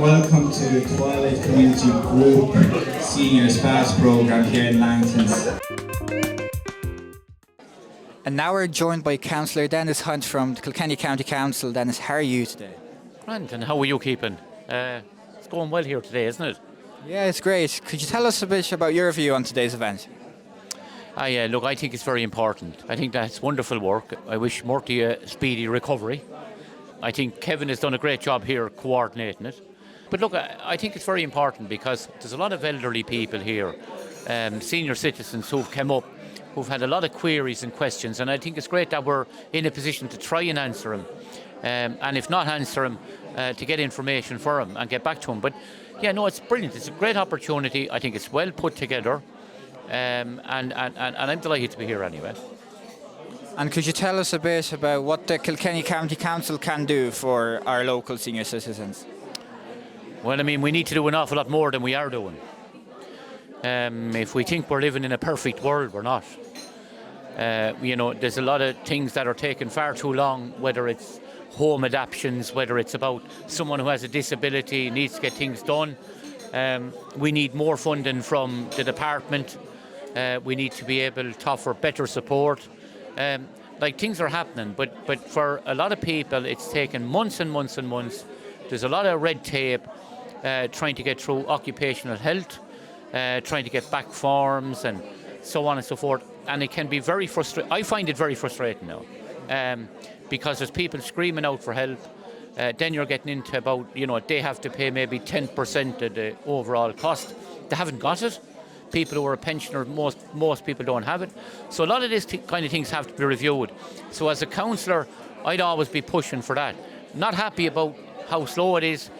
welcome to Twilight Community Group Seniors Pass Programme here in Langtons. And now we're joined by Councillor Dennis Hunt from the Kilkenny County Council. Dennis, how are you today? Grant, and how are you keeping? It's going well here today, isn't it? Yeah, it's great. Could you tell us a bit about your view on today's event? Look, I think it's very important. I think that's wonderful work. I wish Murty a speedy recovery. I think Kevin has done a great job here coordinating it. But look, I think it's very important because there's a lot of elderly people here, senior citizens who've come up, who've had a lot of queries and questions, and I think it's great that we're in a position to try and answer them. And if not answer them, to get information for them and get back to them. But yeah, no, it's brilliant. It's a great opportunity. I think it's well put together. And I'm delighted to be here anyway. And could you tell us a bit about what the Kilkenny County Council can do for our local senior citizens? Well, I mean, we need to do an awful lot more than we are doing. If we think we're living in a perfect world, we're not. There's a lot of things that are taking far too long, whether it's home adoptions, whether it's about someone who has a disability, needs to get things done. We need more funding from the department. We need to be able to offer better support. Things are happening, but for a lot of people, it's taken months and months and months. There's a lot of red tape trying to get through occupational health, trying to get back forms and so on and so forth. And it can be very frustrating. I find it very frustrating now because there's people screaming out for help. Then you're getting into about, they have to pay maybe 10% of the overall cost. They haven't got it. People who are a pensioner, most people don't have it. So a lot of this kind of things have to be reviewed. So as a councillor, I'd always be pushing for that. Not happy about how slow it is,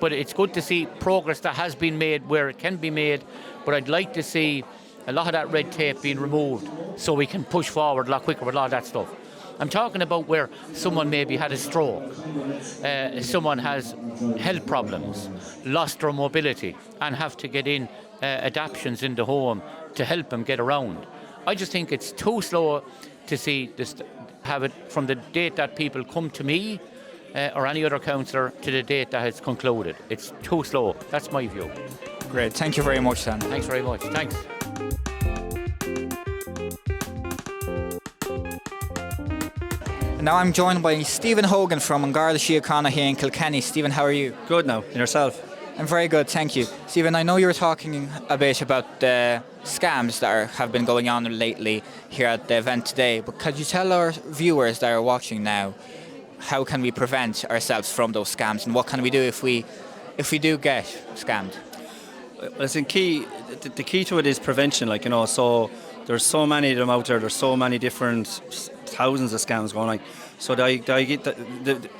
but it's good to see progress that has been made where it can be made. But I'd like to see a lot of that red tape being removed so we can push forward a lot quicker with a lot of that stuff. I'm talking about where someone maybe had a stroke, someone has health problems, lost their mobility and have to get in adaptions in the home to help them get around. I just think it's too slow to see this, have it from the date that people come to me or any other councillor to the date that it's concluded. It's too slow. That's my view. Great. Thank you very much, Dan. Thanks very much. Thanks. Now I'm joined by Stephen Hogan from Garda Síochána here in Kilkenny. Stephen, how are you? Good now. And yourself? I'm very good, thank you. Stephen, I know you were talking a bit about the scams that have been going on lately here at the event today, but could you tell our viewers that are watching now, how can we prevent ourselves from those scams and what can we do if we do get scammed? Well, the key to it is prevention, so there's so many of them out there, there's so many different thousands of scams going on. So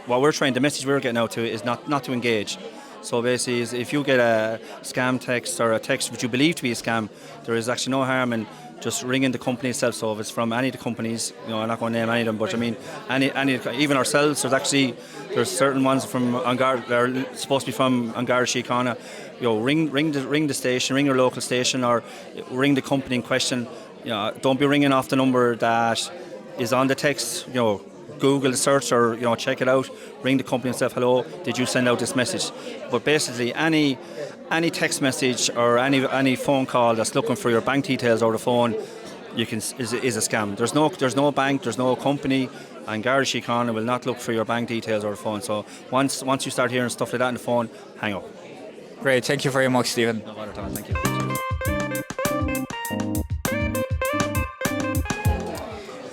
what we're trying, the message we're getting out to is not to engage. So basically, if you get a scam text or a text which you believe to be a scam, there is actually no harm in just ringing the company itself. So if it's from any of the companies, I'm not going to name any of them, but I mean, any even ourselves. There's certain ones from that are supposed to be from Garda Síochána. Ring the station, ring your local station, or ring the company in question. Don't be ringing off the number that is on the text. Google the search or check it out. Ring the company and say, hello, did you send out this message? But basically, any text message or any phone call that's looking for your bank details over the phone, is a scam. There's no bank, there's no company, and Garda Síochána will not look for your bank details over the phone. So once you start hearing stuff like that on the phone, hang up. Great, thank you very much, Stephen. No bother at all, thank you.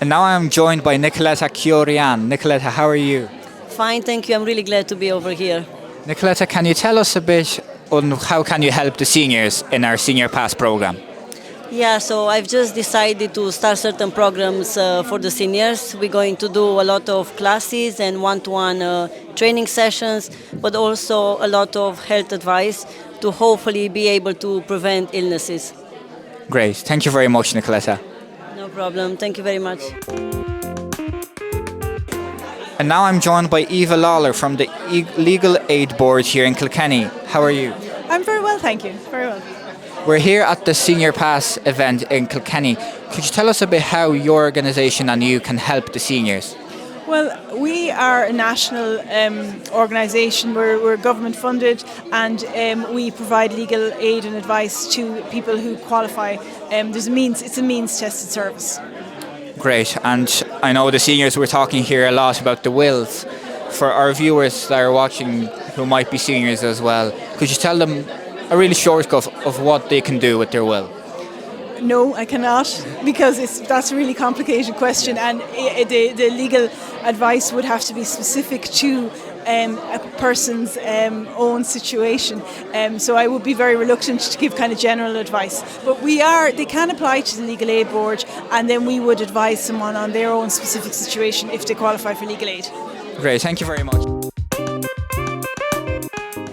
And now I'm joined by Nicoletta Chiorian. Nicoletta, how are you? Fine, thank you. I'm really glad to be over here. Nicoletta, can you tell us a bit on how can you help the seniors in our Senior Pass programme? Yeah, so I've just decided to start certain programs for the seniors. We're going to do a lot of classes and one-to-one training sessions, but also a lot of health advice to hopefully be able to prevent illnesses. Great. Thank you very much, Nicoletta. No problem. Thank you very much. And now I'm joined by Eva Lawler from the Legal Aid Board here in Kilkenny. How are you? I'm very well, thank you. Very well. We're here at the Senior Pass event in Kilkenny. Could you tell us a bit how your organisation and you can help the seniors? Well, we are a national organisation. We're government funded, and we provide legal aid and advice to people who qualify. It's a means tested service. Great. And I know the seniors were talking here a lot about the wills. For our viewers that are watching who might be seniors as well, could you tell them a really short of what they can do with their will? No, I cannot, because that's a really complicated question, and the legal advice would have to be specific to a person's own situation. So I would be very reluctant to give kind of general advice. But they can apply to the Legal Aid Board, and then we would advise someone on their own specific situation if they qualify for legal aid. Great, thank you very much.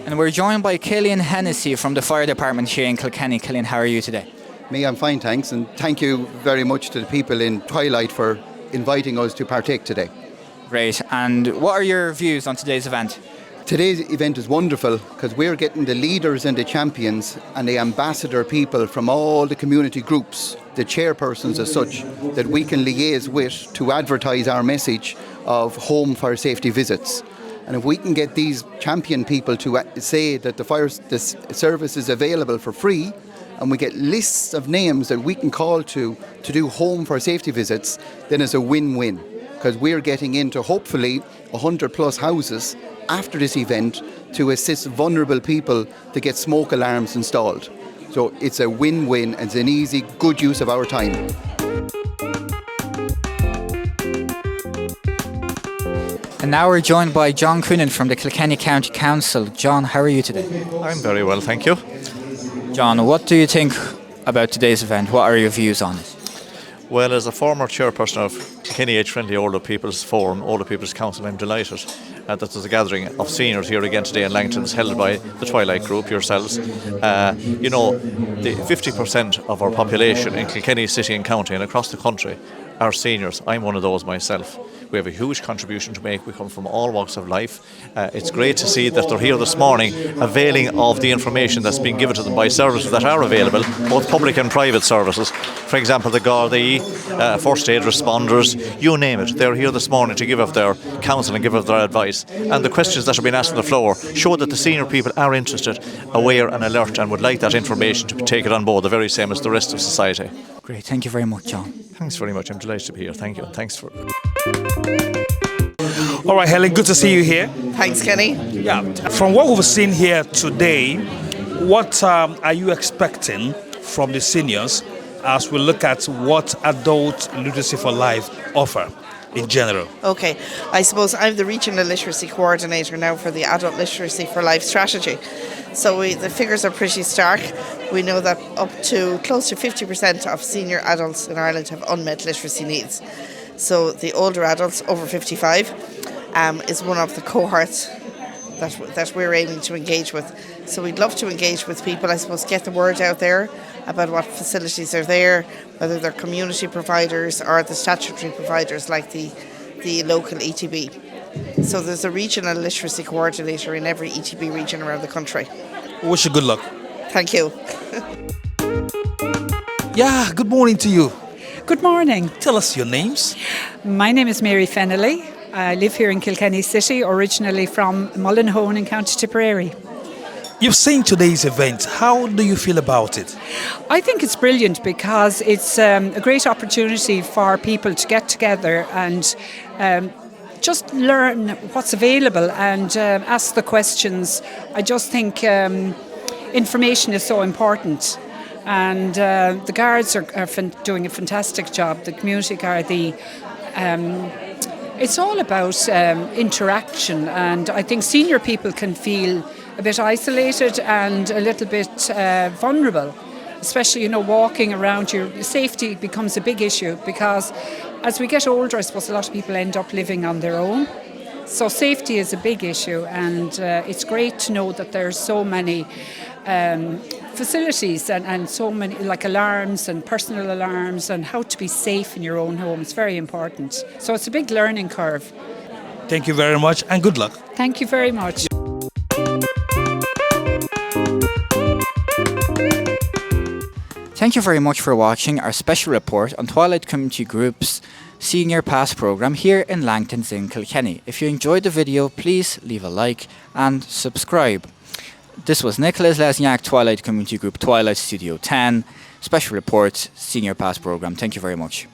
And we're joined by Killian Hennessy from the Fire Department here in Kilkenny. Killian, how are you today? Me, I'm fine, thanks, and thank you very much to the people in Twilight for inviting us to partake today. Great, and what are your views on today's event? Today's event is wonderful because we're getting the leaders and the champions and the ambassador people from all the community groups, the chairpersons as such, that we can liaise with to advertise our message of home fire safety visits. And if we can get these champion people to say that the service is available for free, and we get lists of names that we can call to do home fire safety visits, then it's a win-win. Because we're getting into hopefully 100 plus houses after this event to assist vulnerable people to get smoke alarms installed. So it's a win-win and it's an easy, good use of our time. And now we're joined by John Coonan from the Kilkenny County Council. John, how are you today? I'm very well, thank you. John, what do you think about today's event? What are your views on it? Well, as a former chairperson of Kilkenny Age Friendly Older People's Forum, Older People's Council, I'm delighted that there's a gathering of seniors here again today in Langtons held by the Twilight Group, yourselves. You know, the 50% of our population in Kilkenny City and County and across the country are seniors. I'm one of those myself. We have a huge contribution to make. We come from all walks of life. It's great to see that they're here this morning availing of the information that's being given to them by services that are available, both public and private services. For example, the Gardaí, first aid responders, you name it. They're here this morning to give of their counsel and give of their advice. And the questions that are being asked on the floor show that the senior people are interested, aware and alert and would like that information to be taken on board, the very same as the rest of society. Great, thank you very much, John. Thanks very much. I'm delighted to be here. Thank you. And thanks for... All right, Helen, good to see you here. Thanks, Kenny. Yeah, from what we've seen here today, what are you expecting from the seniors as we look at what Adult Literacy for Life offer in general? Okay, I suppose I'm the Regional Literacy Coordinator now for the Adult Literacy for Life strategy. So the figures are pretty stark. We know that up to close to 50% of senior adults in Ireland have unmet literacy needs. So the older adults over 55 is one of the cohorts that we're aiming to engage with. So we'd love to engage with people, I suppose, get the word out there about what facilities are there, whether they're community providers or the statutory providers like the local ETB. So there's a regional literacy coordinator in every ETB region around the country. Wish you good luck. Thank you. Yeah, good morning to you. Good morning. Tell us your names. My name is Mary Fennelly. I live here in Kilkenny City, originally from Mullinhone in County Tipperary. You've seen today's event. How do you feel about it? I think it's brilliant because it's a great opportunity for people to get together and just learn what's available and ask the questions. I just think information is so important. And the guards are doing a fantastic job. The community guard, it's all about interaction, and I think senior people can feel a bit isolated and a little bit vulnerable, especially, walking around. Your safety becomes a big issue because as we get older, I suppose a lot of people end up living on their own. So safety is a big issue, and it's great to know that there's so many facilities and so many, like alarms and personal alarms, and how to be safe in your own home. It's very important. So it's a big learning curve. Thank you very much and good luck. Thank you very much. Thank you very much for watching our special report on Twilight Community Group's Senior Pass programme here in Langtons in Kilkenny. If you enjoyed the video, please leave a like and subscribe. This was Nicholas Lesniak, Twilight Community Group, Twilight Studio 10, special report, Senior Pass programme. Thank you very much.